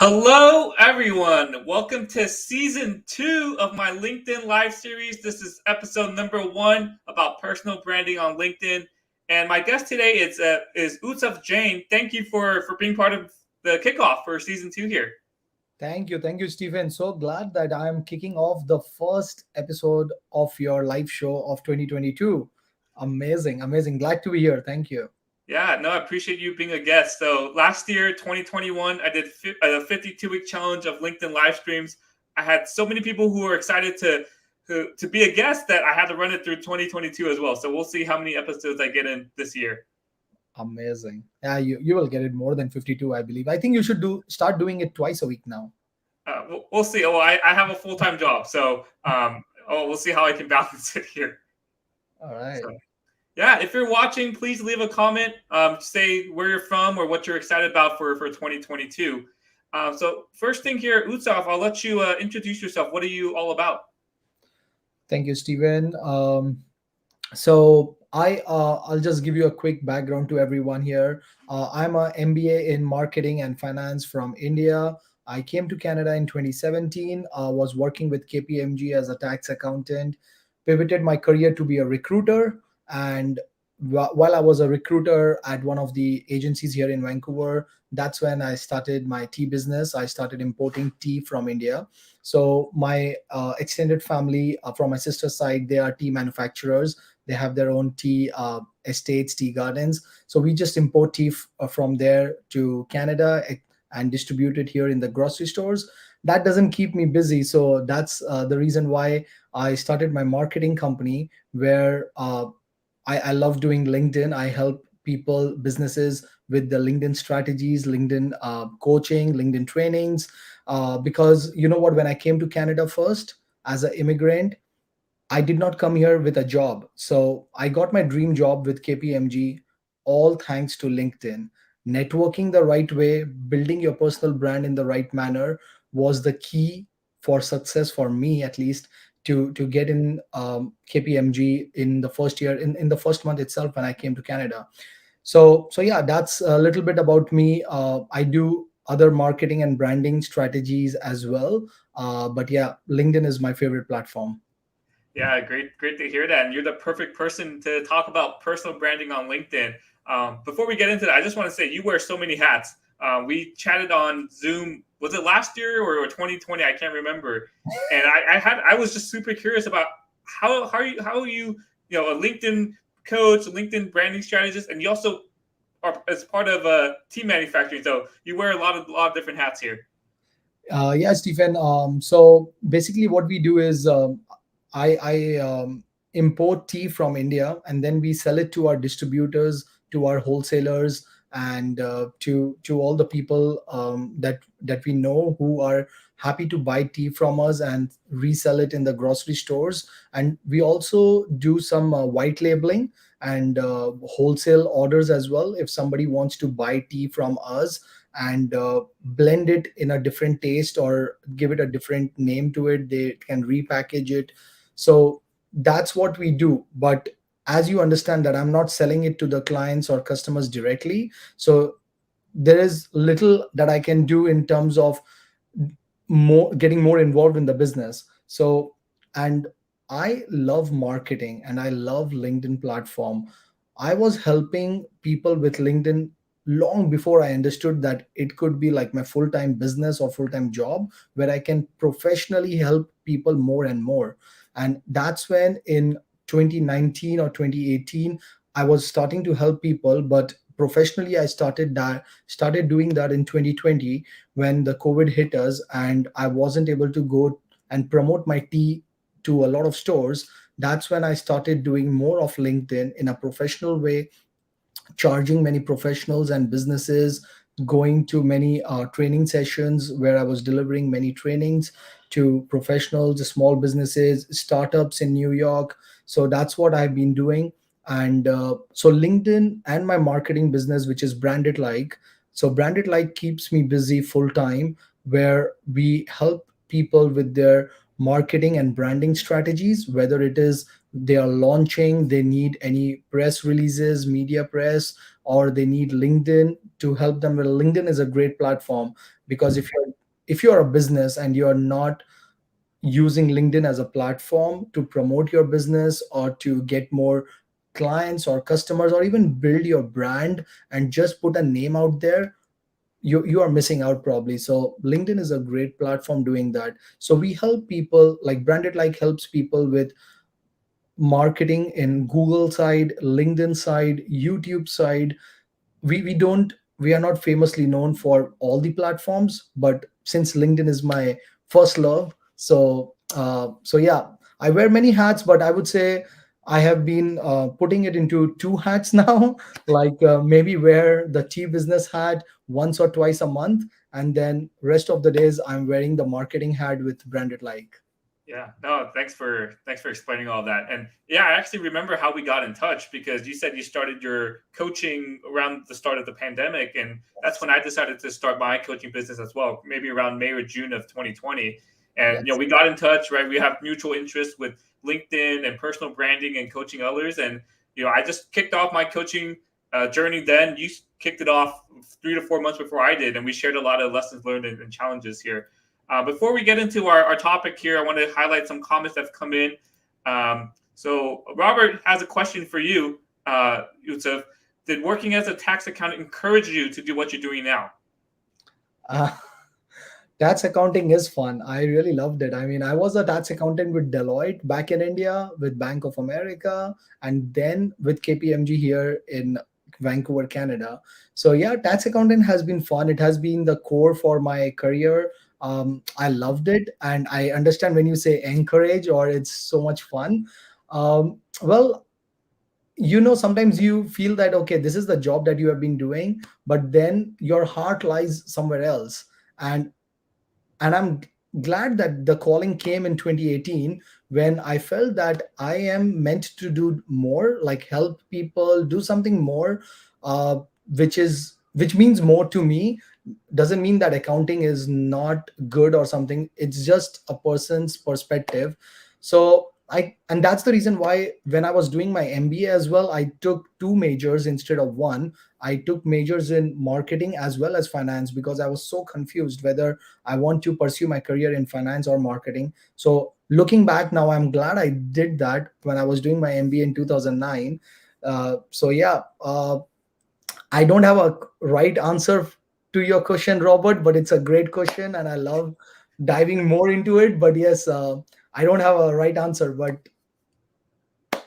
Hello, everyone. Welcome to season two of my LinkedIn live series. This is episode number one about personal branding on LinkedIn. And my guest today is Utsav Jain. Thank you for being part of the kickoff for season two here. Thank you, Stephen. So glad that I am kicking off the first episode of your live show of 2022. Amazing, amazing. Glad to be here. Thank you. Yeah, no, I appreciate you being a guest. So last year, 2021, I did a 52-week challenge of LinkedIn live streams. I had so many people who were excited to be a guest that I had to run it through 2022 as well. So we'll see how many episodes I get in this year. Amazing. Yeah, you will get it more than 52, I believe. I think you should do start doing it twice a week now. We'll see. Oh, I have a full-time job, so we'll see how I can balance it here. All right. So yeah, if you're watching, please leave a comment. Say where you're from or what you're excited about for 2022. So first thing here, Utsav, I'll let you introduce yourself. What are you all about? Thank you, Stephen. I'll just give you a quick background to everyone here. I'm a MBA in marketing and finance from India. I came to Canada in 2017. Was working with KPMG as a tax accountant. Pivoted my career to be a recruiter, and while I was a recruiter at one of the agencies here in Vancouver, that's when I started my tea business. I started importing tea from India. So my extended family from my sister's side, they are tea manufacturers. They have their own tea estates, tea gardens. So we just import tea from there to Canada and distribute it here in the grocery stores. That doesn't keep me busy. So that's the reason why I started my marketing company where I love doing LinkedIn. I help people, businesses with the LinkedIn strategies, LinkedIn coaching, LinkedIn trainings. Because you know what, when I came to Canada first as an immigrant, I did not come here with a job. So I got my dream job with KPMG, all thanks to LinkedIn. Networking the right way, building your personal brand in the right manner was the key for success for me, at least, to get in KPMG in the first year, in the first month itself when I came to Canada. So yeah, that's a little bit about me. I do other marketing and branding strategies as well. But yeah, LinkedIn is my favorite platform. Yeah, great to hear that. And you're the perfect person to talk about personal branding on LinkedIn. Before we get into that, I just want to say you wear so many hats. We chatted on Zoom. Was it last year or 2020? I can't remember. And I was just super curious about how are you a LinkedIn coach, LinkedIn branding strategist, and you also are as part of team manufacturing. So you wear a lot of different hats here. Yeah, Stephen. So basically, what we do is I import tea from India, and then we sell it to our distributors, to our wholesalers, and to all the people that we know who are happy to buy tea from us and resell it in the grocery stores. And we also do some white labeling and wholesale orders as well. If somebody wants to buy tea from us and blend it in a different taste or give it a different name to it, they can repackage it. So that's what we do. But as you understand that I'm not selling it to the clients or customers directly, so there is little that I can do in terms of more getting more involved in the business. So, and I love marketing and I love LinkedIn platform. I was helping people with LinkedIn long before I understood that it could be like my full-time business or full-time job where I can professionally help people more and more. And that's when in 2019 or 2018 I was starting to help people, but professionally I started doing that in 2020 when the COVID hit us and I wasn't able to go and promote my tea to a lot of stores. That's when I started doing more of LinkedIn in a professional way, charging many professionals and businesses, going to many training sessions where I was delivering many trainings to professionals, small businesses, startups in New York. So that's what I've been doing. And so LinkedIn and my marketing business, which is Branded Like. So Branded Like keeps me busy full time, where we help people with their marketing and branding strategies, whether it is they are launching, they need any press releases, media press, or they need LinkedIn to help them. Well, LinkedIn is a great platform because if you're if you're a business and you're not using LinkedIn as a platform to promote your business or to get more clients or customers or even build your brand and just put a name out there, you are missing out probably. So LinkedIn is a great platform doing that. So we help people, like Branded Like helps people with marketing in Google side, LinkedIn side, YouTube side. We don't, we are not famously known for all the platforms, but since LinkedIn is my first love, so yeah, I wear many hats, but I would say I have been putting it into two hats now. Like maybe wear the tea business hat once or twice a month, and then rest of the days I'm wearing the marketing hat with Branded Like. Yeah, no, thanks for explaining all that. And yeah, I actually remember how we got in touch because you said you started your coaching around the start of the pandemic, and that's when I decided to start my coaching business as well, maybe around May or June of 2020. And Yes. we got in touch, right? We have mutual interests with LinkedIn and personal branding and coaching others. And I just kicked off my coaching journey. Then you kicked it off 3 to 4 months before I did, and we shared a lot of lessons learned and challenges here. Before we get into our topic here, I want to highlight some comments that have come in. So Robert has a question for you, Yusuf. Did working as a tax accountant encourage you to do what you're doing now? Uh, Tax accounting is fun. I really loved it. I mean, I was a tax accountant with Deloitte back in India, with Bank of America, and then with KPMG here in Vancouver, Canada. So yeah, tax accountant has been fun. It has been the core for my career. I loved it, and I understand when you say encourage or it's so much fun. Well, sometimes you feel that okay, this is the job that you have been doing, but then your heart lies somewhere else. And I'm glad that the calling came in 2018 when I felt that I am meant to do more, like help people do something more, uh, which means more to me. Doesn't mean that accounting is not good or something. It's just a person's perspective. So and that's the reason why when I was doing my MBA as well, I took two majors instead of one. I took majors in marketing as well as finance because I was so confused whether I want to pursue my career in finance or marketing. So looking back now, I'm glad I did that when I was doing my MBA in 2009. So yeah, I don't have a right answer to your question, Robert, but it's a great question, and I love diving more into it. But yes, I don't have a right answer. But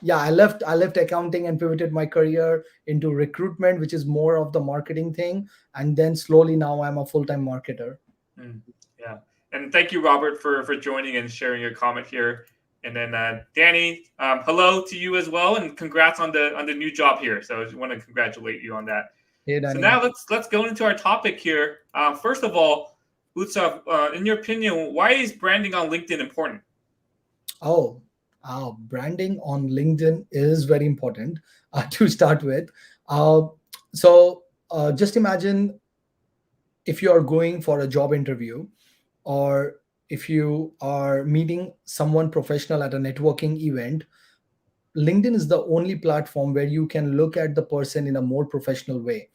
yeah, I left accounting and pivoted my career into recruitment, which is more of the marketing thing, and then slowly now I'm a full time marketer. Mm, yeah, and thank you, Robert, for joining and sharing your comment here. And then Danny, hello to you as well, and congrats on the new job here. So I just want to congratulate you on that. Hey, So Danny. now let's go into our topic here. First of all, Utsav, in your opinion, why is branding on LinkedIn important? Oh, branding on LinkedIn is very important to start with. Uh, so just imagine if you are going for a job interview, or if you are meeting someone professional at a networking event. LinkedIn is the only platform where you can look at the person in a more professional way.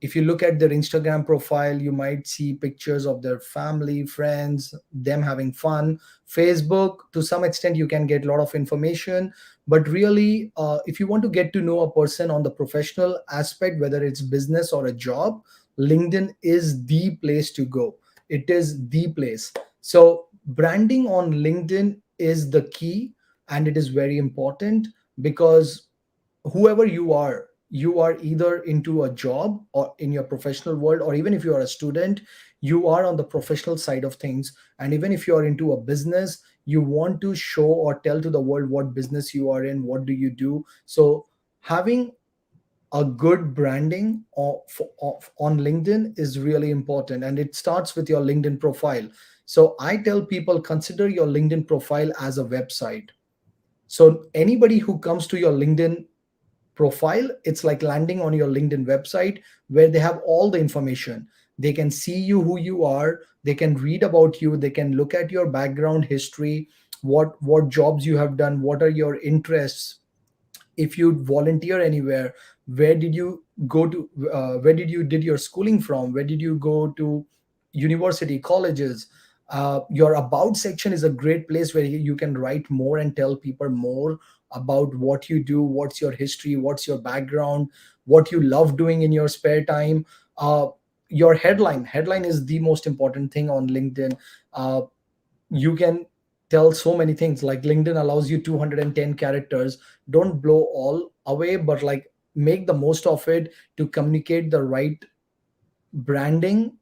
If you look at their Instagram profile, you might see pictures of their family, friends, them having fun. Facebook, to some extent, you can get a lot of information. But really, if you want to get to know a person on the professional aspect, whether it's business or a job, LinkedIn is the place to go. It is the place. So, branding on LinkedIn is the key, and it is very important because whoever you are either into a job or in your professional world, or even if you are a student, you are on the professional side of things. And even if you are into a business, you want to show or tell to the world what business you are in, what do you do. So having a good branding on LinkedIn is really important, and it starts with your LinkedIn profile. So I tell people, consider your LinkedIn profile as a website. So anybody who comes to your LinkedIn profile, it's like landing on your LinkedIn website where they have all the information. They can see you, who you are, they can read about you, they can look at your background history, what jobs you have done, what are your interests, if you volunteer anywhere, where did you go to, where did you did your schooling from, where did you go to university, colleges. Your about section is a great place where you can write more and tell people more about what you do, what's your history, what's your background, what you love doing in your spare time. Your headline is the most important thing on LinkedIn. uh, you can tell so many things. Like LinkedIn allows you 210 characters. Don't blow all away, but like make the most of it to communicate the right branding,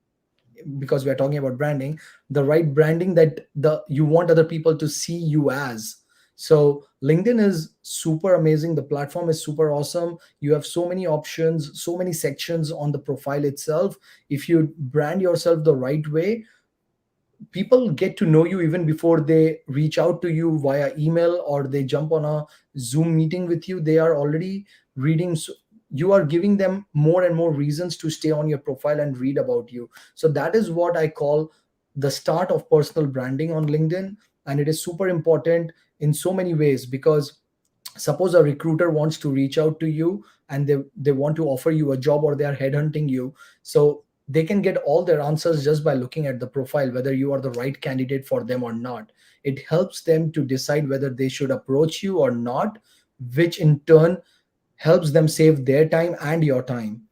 because we are talking about branding, the right branding that the you want other people to see you as. So LinkedIn is super amazing, the platform is super awesome. You have so many options, so many sections on the profile itself. If you brand yourself the right way, people get to know you even before they reach out to you via email or they jump on a Zoom meeting with you. They are already reading. You are giving them more and more reasons to stay on your profile and read about you. So that is what I call the start of personal branding on LinkedIn. And it is super important in so many ways, because suppose a recruiter wants to reach out to you and they want to offer you a job, or they are headhunting you. So they can get all their answers just by looking at the profile, whether you are the right candidate for them or not. It helps them to decide whether they should approach you or not, which in turn helps them save their time and your time.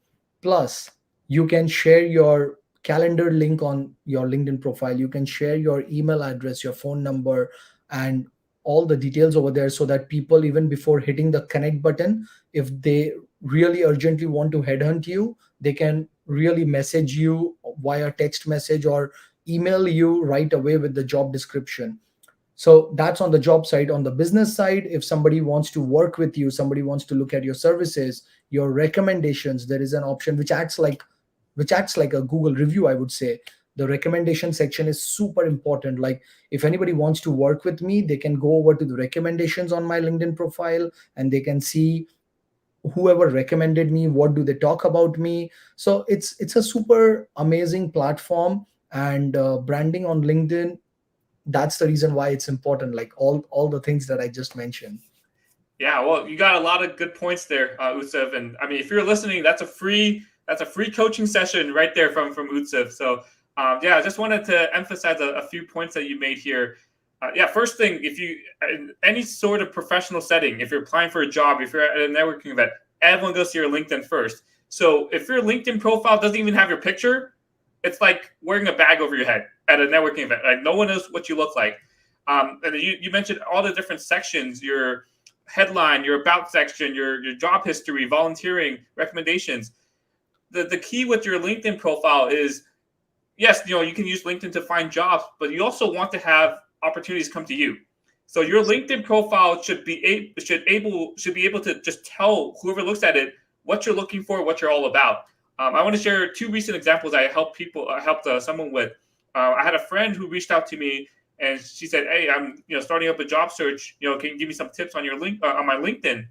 Plus, you can share your calendar link on your LinkedIn profile. You can share your email address, your phone number, and all the details over there, so that people, even before hitting the connect button, if they really urgently want to headhunt you, they can really message you via text message or email you right away with the job description. So that's on the job side. On the business side, if somebody wants to work with you, somebody wants to look at your services, your recommendations, there is an option which acts like a Google review, I would say. The recommendation section is super important. Like, if anybody wants to work with me, they can go over to the recommendations on my LinkedIn profile, and they can see whoever recommended me, what do they talk about me. So it's a super amazing platform. And branding on LinkedIn, that's the reason why it's important, like all the things that I just mentioned. Yeah, well, you got a lot of good points there, Utsav. And I mean, if you're listening, that's a free coaching session right there from Utsav. So yeah, I just wanted to emphasize a few points that you made here. Yeah, first thing, if you in any sort of professional setting, if you're applying for a job, if you're at a networking event, everyone goes to your LinkedIn first. So if your LinkedIn profile doesn't even have your picture, it's like wearing a bag over your head at a networking event. Like, no one knows what you look like. And you mentioned all the different sections, your headline, your about section, your job history, volunteering, recommendations. The key with your LinkedIn profile is, yes, you can use LinkedIn to find jobs, but you also want to have opportunities come to you. So your LinkedIn profile should be able to just tell whoever looks at it what you're looking for, what you're all about. I want to share two recent examples I helped someone with. I had a friend who reached out to me and she said, "Hey, I'm starting up a job search. Can you give me some tips on your link on my LinkedIn?"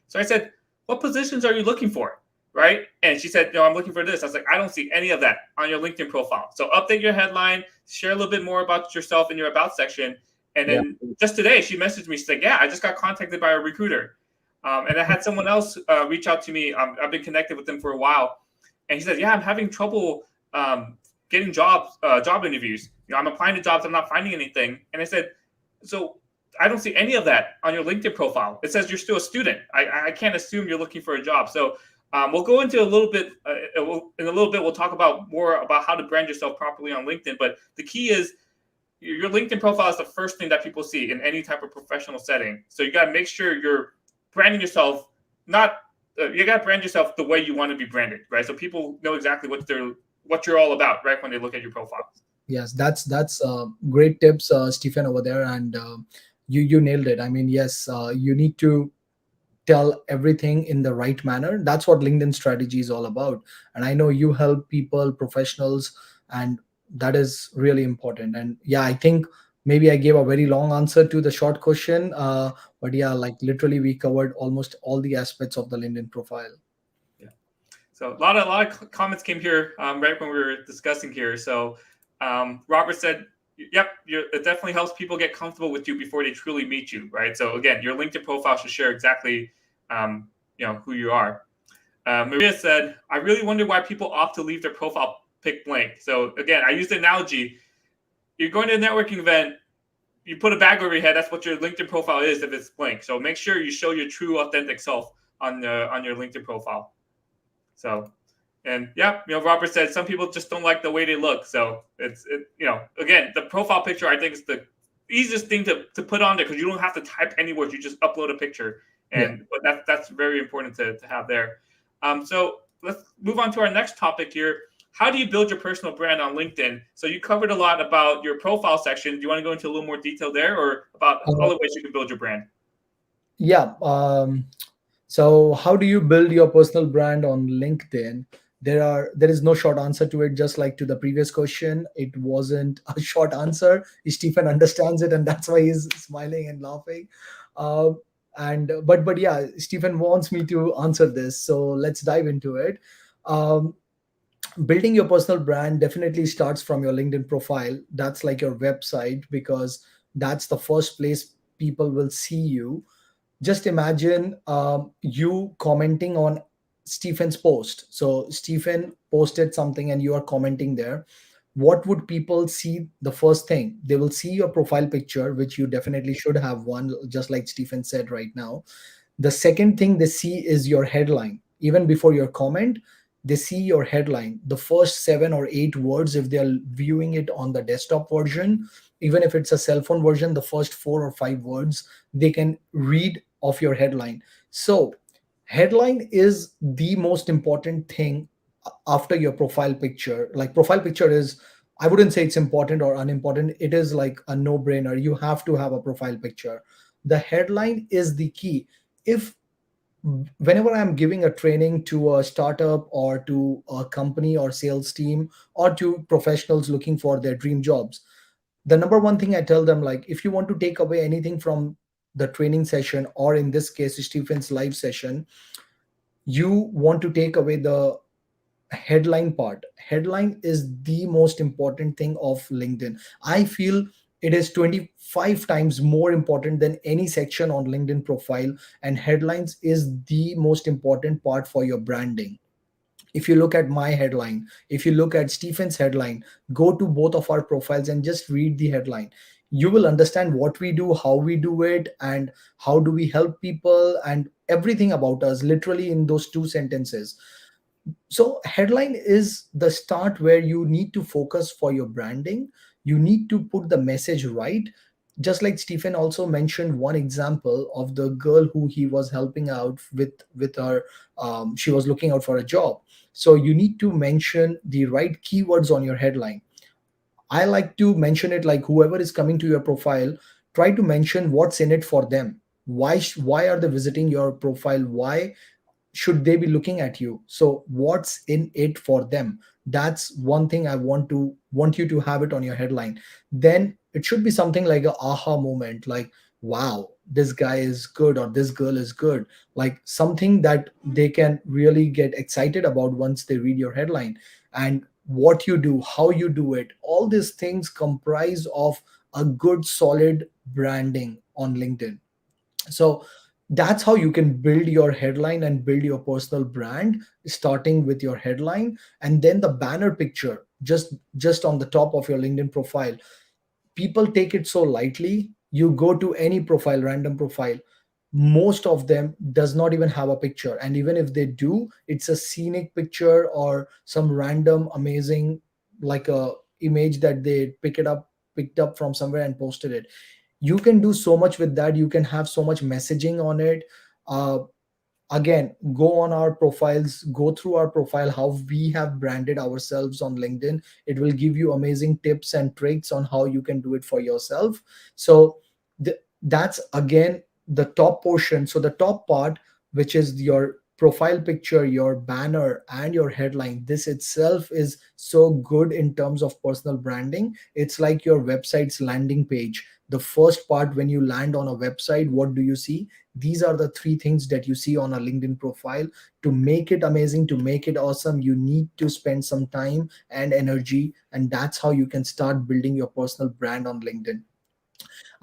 So I said, "What positions are you looking for?" Right? And she said, "No, I'm looking for this." I was like, "I don't see any of that on your LinkedIn profile. So update your headline, share a little bit more about yourself in your about section." And Yeah. then just today, she messaged me. She's like, "Yeah, I just got contacted by a recruiter." And I had someone else reach out to me. I've been connected with them for a while. And he said, "Yeah, I'm having trouble getting job interviews. I'm applying to jobs. I'm not finding anything." And I said, "So I don't see any of that on your LinkedIn profile. It says you're still a student. I can't assume you're looking for a job." So we'll go into a little bit in a little bit. We'll talk about more about how to brand yourself properly on LinkedIn. But the key is your LinkedIn profile is the first thing that people see in any type of professional setting. So you got to make sure you're branding yourself. Not You got to brand yourself the way you want to be branded, right? So people know exactly what you're all about, right, when they look at your profile. Yes, that's great tips, Stephen, over there. And you nailed it. I mean, yes, you need to tell everything in the right manner. That's what LinkedIn strategy is all about. And I know you help people, professionals, and that is really important. And yeah, I think maybe I gave a very long answer to the short question. But yeah, like literally we covered almost all the aspects of the LinkedIn profile. Yeah. So a lot of comments came here right when we were discussing here. So Robert said, "Yep, it definitely helps people get comfortable with you before they truly meet you." Right. So again, your LinkedIn profile should share exactly who you are. Maria said, "I really wonder why people opt to leave their profile pick blank. So again, I use the analogy: you're going to a networking event, you put a bag over your head. That's what your LinkedIn profile is if it's blank. So make sure you show your true, authentic self on your LinkedIn profile. So, and yeah, Robert said some people just don't like the way they look. So again, the profile picture I think is the easiest thing to put on there because you don't have to type any words. You just upload a picture, Yeah. and but that's very important to have there. So let's move on to our next topic here. How do you build your personal brand on LinkedIn? So you covered a lot about your profile section. Do you want to go into a little more detail there, or about Uh, other ways you can build your brand? yeah. So how do you build your personal brand on LinkedIn? There is no short answer to it. Just like to the previous question, it wasn't a short answer. Stephen understands it, and that's why he's smiling and laughing. Uh, and but yeah, Stephen wants me to answer this, so let's dive into it. Um, Building your personal brand definitely starts from your LinkedIn profile. That's like your website, because that's the first place people will see you. Just imagine you commenting on Stephen's post. So Stephen posted something and you are commenting there. What would people see? The first thing, they will see your profile picture, which you definitely should have one, just like Stephen said right now. The second thing they see is your headline. Even before your comment, they see your headline. The first 7 or 8 words, if they are viewing it on the desktop version, even if it's a cell phone version, the first 4 or 5 words they can read of your headline. So, headline is the most important thing after your profile picture. Like, profile picture is, I wouldn't say it's important or unimportant. It is like a no brainer. You have to have a profile picture. The headline is the key. If Whenever I'm giving a training to a startup or to a company or sales team or to professionals looking for their dream jobs, the number one thing I tell them, like, if you want to take away anything from the training session, or in this case Stephen's live session, you want to take away the headline part. Headline is the most important thing of LinkedIn. I feel it is 25 times more important than any section on LinkedIn profile, and headlines is the most important part for your branding. If you look at my headline, if you look at Stephen's headline, go to both of our profiles and just read the headline. You will understand what we do, how we do it, and how do we help people, and everything about us literally in those 2 sentences. So headline is the start where you need to focus for your branding. You need to put the message right. Just like Stephen also mentioned one example of the girl who he was helping out with her, she was looking out for a job. So you need to mention the right keywords on your headline. I like to mention it like, whoever is coming to your profile, try to mention what's in it for them. Why are they visiting your profile? Why should they be looking at you? So what's in it for them? That's one thing I want you to have it on your headline. Then it should be something like a aha moment, like, wow, this guy is good or this girl is good. Like something that they can really get excited about once they read your headline. And what you do, how you do it, all these things comprise of a good solid branding on LinkedIn. So that's how you can build your headline and build your personal brand, starting with your headline. And then the banner picture, just on the top of your LinkedIn profile. People take it so lightly. You go to any profile, random profile, most of them does not even have a picture, and even if they do, it's a scenic picture or some random amazing, like a image that they picked up from somewhere and posted it. You can do so much with that. You can have so much messaging on it. uh, Again, go on our profiles, go through our profile, how we have branded ourselves on LinkedIn. It will give you amazing tips and tricks on how you can do it for yourself. So that's again the top portion. So the top part, which is your profile picture, your banner, and your headline, this itself is so good in terms of personal branding. It's like your website's landing page. The first part, when you land on a website, what do you see? These are the 3 things that you see on a LinkedIn profile. To make it amazing, to make it awesome, you need to spend some time and energy, and that's how you can start building your personal brand on LinkedIn.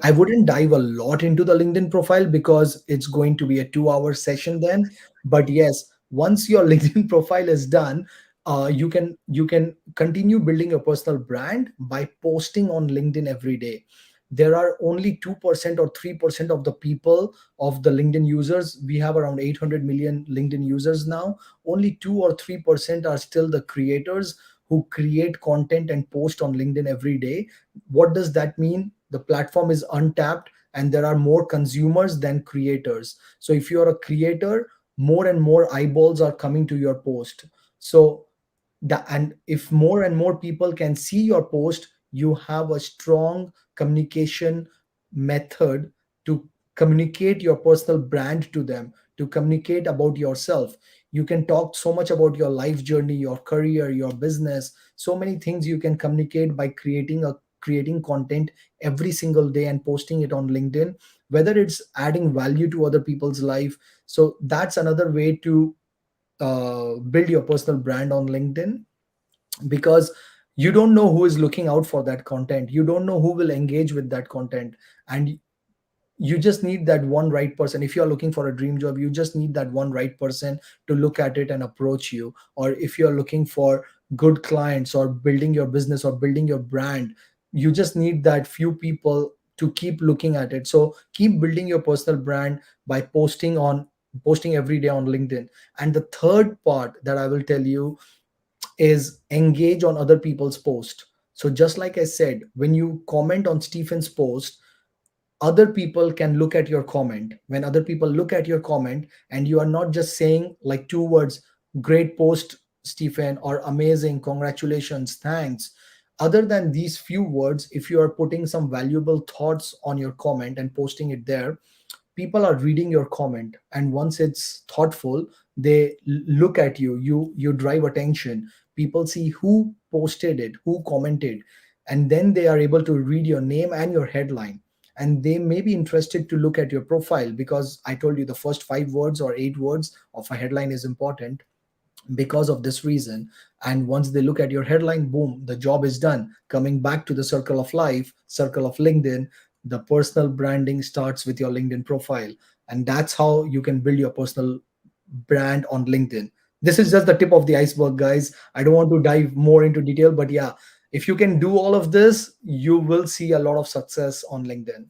I wouldn't dive a lot into the LinkedIn profile because it's going to be a 2 hour session then. But yes, once your LinkedIn profile is done, you can continue building your personal brand by posting on LinkedIn every day. There are only 2% or 3% of the people of the LinkedIn users. We have around 800 million LinkedIn users now. Only 2 or 3% are still the creators who create content and post on LinkedIn every day. What does that mean? The platform is untapped and there are more consumers than creators. So if you are a creator, more and more eyeballs are coming to your post. So and if more and more people can see your post, you have a strong communication method to communicate your personal brand to them, to communicate about yourself. You can talk so much about your life journey, your career, your business, so many things you can communicate by creating content every single day and posting it on LinkedIn, whether it's adding value to other people's life. So that's another way to build your personal brand on LinkedIn, because you don't know who is looking out for that content, you don't know who will engage with that content, and you just need that one right person. If you are looking for a dream job, you just need that one right person to look at it and approach you. Or if you are looking for good clients or building your business or building your brand, you just need that few people to keep looking at it. So keep building your personal brand by posting every day on LinkedIn. And the third part that I will tell you is engage on other people's post. So just like I said, when you comment on Stephen's post, other people can look at your comment. When other people look at your comment, and you are not just saying like two words, great post Stephen, or amazing, congratulations, thanks. Other than these few words, if you are putting some valuable thoughts on your comment and posting it there, people are reading your comment, and once it's thoughtful, they look at you drive attention. People see who posted it, who commented, and then they are able to read your name and your headline, and they may be interested to look at your profile, because I told you the first 5 words or 8 words of a headline is important because of this reason. And once they look at your headline, boom, the job is done. Coming back to the circle of life, circle of LinkedIn, the personal branding starts with your LinkedIn profile, and that's how you can build your personal brand on LinkedIn. This is just the tip of the iceberg, guys. I don't want to dive more into detail, but yeah, if you can do all of this, you will see a lot of success on LinkedIn.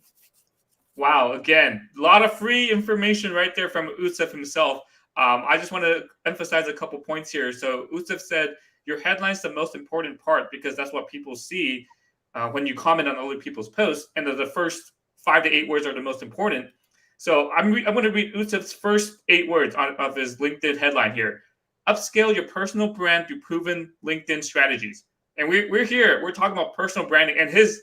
Wow, again, a lot of free information right there from Usef himself. I just want to emphasize a couple points here. So Usef said your headline's the most important part because that's what people see when you comment on other people's posts, and the first 5 to 8 words are the most important. So I'm going to read Usef's first 8 words of his LinkedIn headline here. Upscale your personal brand through proven LinkedIn strategies. And we're here. We're talking about personal branding, and his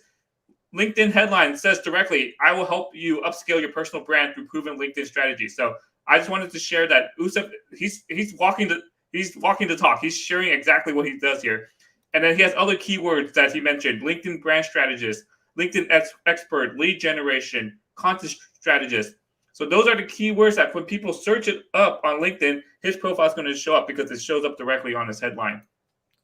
LinkedIn headline says directly, I will help you upscale your personal brand through proven LinkedIn strategies. So I just wanted to share that Usef, he's walking the talk. He's sharing exactly what he does here. And then he has other keywords that he mentioned: LinkedIn brand strategist, LinkedIn expert, lead generation, content strategist. So those are the keywords that when people search it up on LinkedIn, his profile is going to show up because it shows up directly on his headline.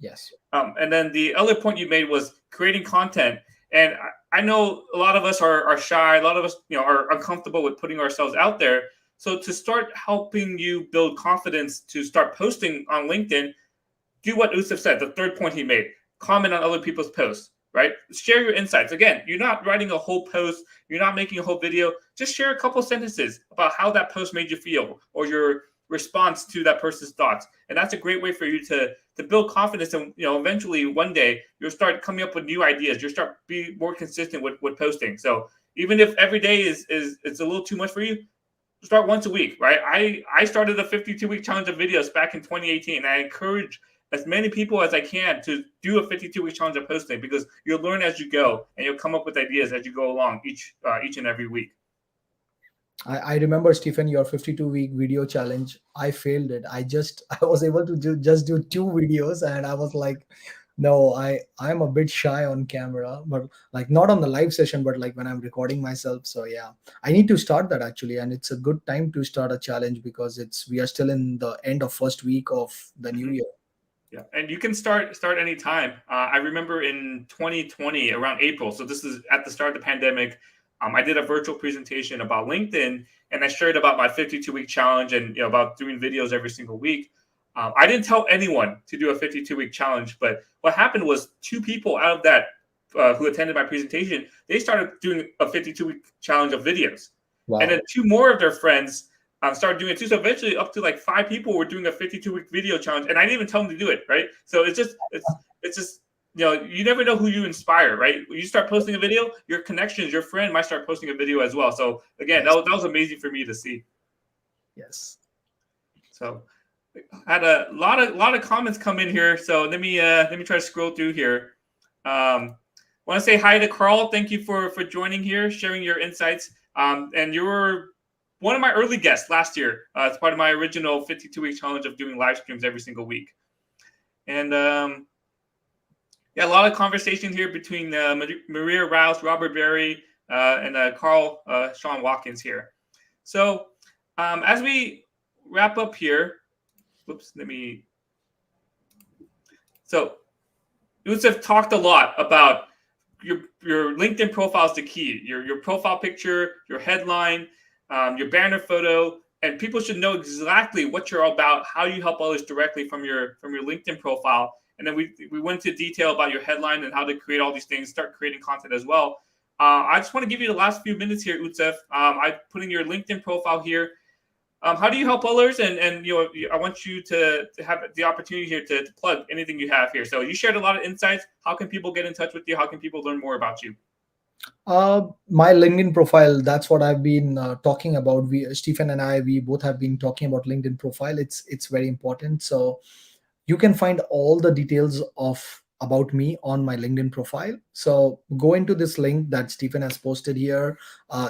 Yes. And then the other point you made was creating content. And I know a lot of us are shy. A lot of us, are uncomfortable with putting ourselves out there. So to start helping you build confidence to start posting on LinkedIn, do what Usuf said. The third point he made: comment on other people's posts. Right? Share your insights. Again, you're not writing a whole post. You're not making a whole video. Just share a couple sentences about how that post made you feel or your response to that person's thoughts. And that's a great way for you to build confidence. And eventually one day you'll start coming up with new ideas. You'll start be more consistent with posting. So even if every day is it's a little too much for you, start once a week, right? I started a 52-week challenge of videos back in 2018. And I encourage as many people as I can to do a 52-week challenge of posting, because you'll learn as you go and you'll come up with ideas as you go along each and every week. I remember, Stephen, your 52-week video challenge. I failed it. I was able to just do 2 videos, and I was like, no, I'm a bit shy on camera, but like not on the live session, but like when I'm recording myself. So yeah, I need to start that actually, and it's a good time to start a challenge because we are still in the end of first week of the new Mm-hmm. year. Yeah, and you can start anytime. I remember in 2020 around April. So this is at the start of the pandemic. I did a virtual presentation about LinkedIn, and I shared about my 52-week challenge and about doing videos every single week. I didn't tell anyone to do a 52-week challenge, but what happened was 2 people out of that who attended my presentation, they started doing a 52-week challenge of videos. And then Wow. 2 more of their friends started doing it too. So eventually up to like 5 people were doing a 52-week video challenge, and I didn't even tell them to do it, right? So it's just you never know who you inspire, right? When you start posting a video, your connections, your friend might start posting a video as well. So again, Yes. that was amazing for me to see. Yes. So I had a lot of comments come in here. So let me try to scroll through here. Want to say hi to Carl. Thank you for joining here, sharing your insights. And you were one of my early guests last year. It's part of my original 52-week challenge of doing live streams every single week. And yeah, a lot of conversation here between Maria Rouse, Robert Berry, and Carl Sean Watkins here. So as we wrap up here, whoops, so Yusuf talked a lot about your LinkedIn profile is the key. Your profile picture, your headline, your banner photo, and people should know exactly what you're all about, how you help others directly from your LinkedIn profile. And then we went into detail about your headline and how to create all these things, start creating content as well. I just want to give you the last few minutes here, Utsef. I'm putting your LinkedIn profile here. How do you help others? And I want you to have the opportunity here to plug anything you have here. So you shared a lot of insights. How can people get in touch with you? How can people learn more about you? My LinkedIn profile, that's what I've been talking about. Stephen and I, we both have been talking about LinkedIn profile. It's very important. So you can find all the details of about me on my LinkedIn profile. So go into this link that Stephen has posted here.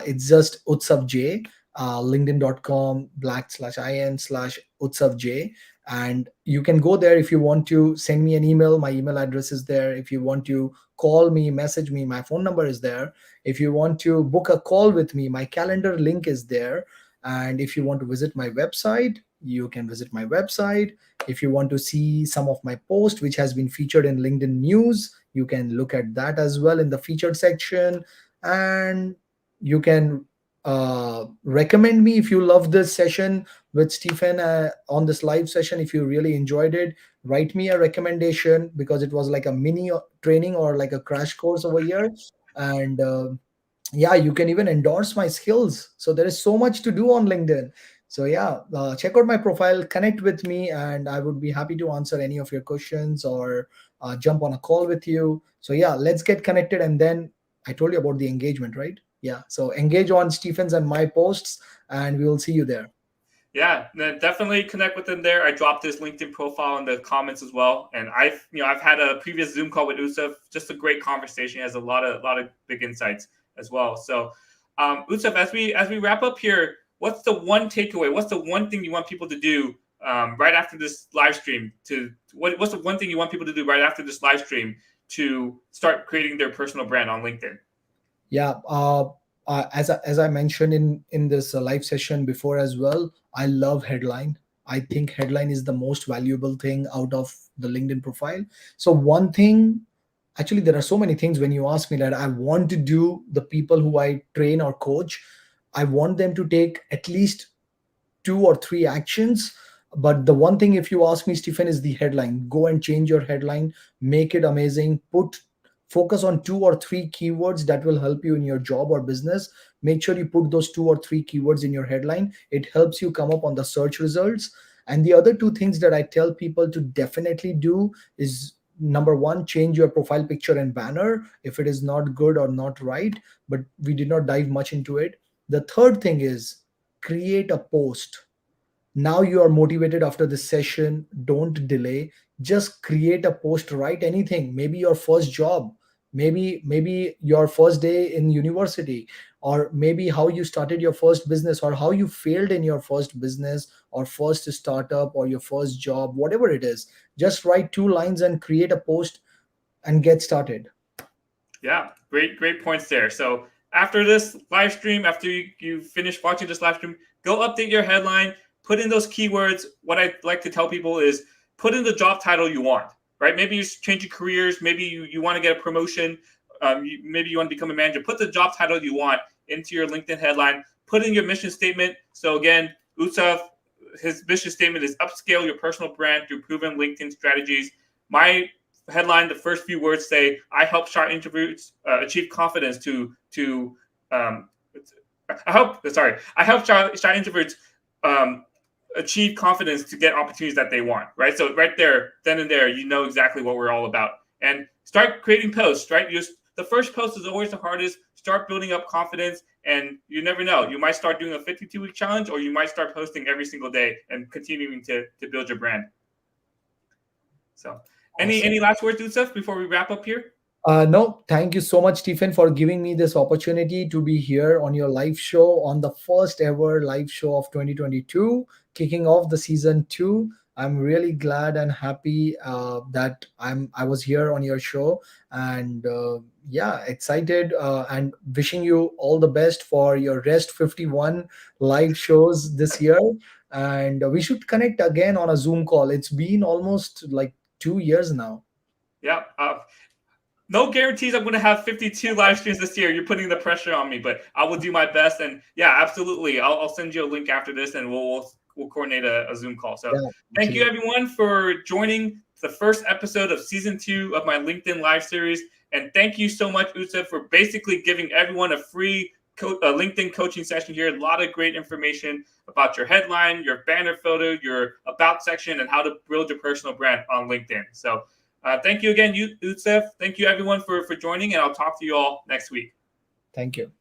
It's just utsavj, linkedin.com/in/utsavj. And you can go there if you want to send me an email. My email address is there. If you want to call me, message me, my phone number is there. If you want to book a call with me, my calendar link is there. And if you want to visit my website, you can visit my website. If you want to see some of my post which has been featured in LinkedIn news, you can look at that as well in the featured section. And you can recommend me if you love this session with Stephen, on this live session. If you really enjoyed it, write me a recommendation, because it was like a mini training or like a crash course over here. And yeah, you can even endorse my skills. So there is so much to do on LinkedIn. So yeah, check out my profile, connect with me, and I would be happy to answer any of your questions or jump on a call with you. So yeah, let's get connected. And then I told you about the engagement, right? Yeah, so engage on Stephens and my posts, and we will see you there. Yeah, definitely connect with them there. I dropped his LinkedIn profile in the comments as well, and I've had a previous Zoom call with Usuf. Just a great conversation. He has a lot of big insights as well. So, Usuf, as we wrap up here, what's the one takeaway? What's the one thing you want people to do right after this live stream? What's the one thing you want people to do right after this live stream to start creating their personal brand on LinkedIn? Yeah, as I mentioned in this live session before as well, I love headline. I think headline is the most valuable thing out of the LinkedIn profile. So one thing, actually there are so many things. When you ask me that, I want to do the people who I train or coach, I want them to take at least 2 or 3 actions. But the one thing, if you ask me, Stephen, is the headline. Go and change your headline, make it amazing. Focus on 2 or 3 keywords that will help you in your job or business. Make sure you put those 2 or 3 keywords in your headline. It helps you come up on the search results. And the other 2 things that I tell people to definitely do is, number one, change your profile picture and banner if it is not good or not right. But we did not dive much into it. The third thing is, create a post. Now you are motivated after this session. Don't delay. Just create a post. Write anything. Maybe your first job, maybe your first day in university, or maybe how you started your first business, or how you failed in your first business or first startup or your first job, whatever it is. Just write 2 lines and create a post and get started. Yeah, great points there. So after this live stream, after you finish watching this live stream, go update your headline, put in those keywords. What I like to tell people is put in the job title you want, right? Maybe you're changing careers. Maybe you want to get a promotion. Maybe you want to become a manager. Put the job title you want into your LinkedIn headline. Put in your mission statement. So again, Utsav his mission statement is upscale your personal brand through proven LinkedIn strategies. My headline, the first few words say, I help shy introverts achieve confidence um, I help shy introverts um, achieve confidence to get opportunities that they want, right? So right there, then and there, you know exactly what we're all about. And start creating posts, right? Just the first post is always the hardest. Start building up confidence, and you never know. You might start doing a 52-week challenge, or you might start posting every single day and continuing to build your brand. So, Awesome. any last words, Yusuf, before we wrap up here? No, thank you so much, Stephen, for giving me this opportunity to be here on your live show, on the first ever live show of 2022, kicking off the season 2. I'm really glad and happy that I was here on your show, and yeah, excited and wishing you all the best for your Rest 51 live shows this year. And we should connect again on a Zoom call. It's been almost like 2 years now. Yeah. No guarantees I'm going to have 52 live streams this year. You're putting the pressure on me, but I will do my best. And yeah, absolutely. I'll send you a link after this, and we'll coordinate a Zoom call. So Yeah, thank you, absolutely. everyone, for joining the first episode of season 2 of my LinkedIn live series. And thank you so much, Utsa, for basically giving everyone a free LinkedIn coaching session here. A lot of great information about your headline, your banner photo, your about section, and how to build your personal brand on LinkedIn. So thank you again, Utsef. Thank you, everyone, for joining, and I'll talk to you all next week. Thank you.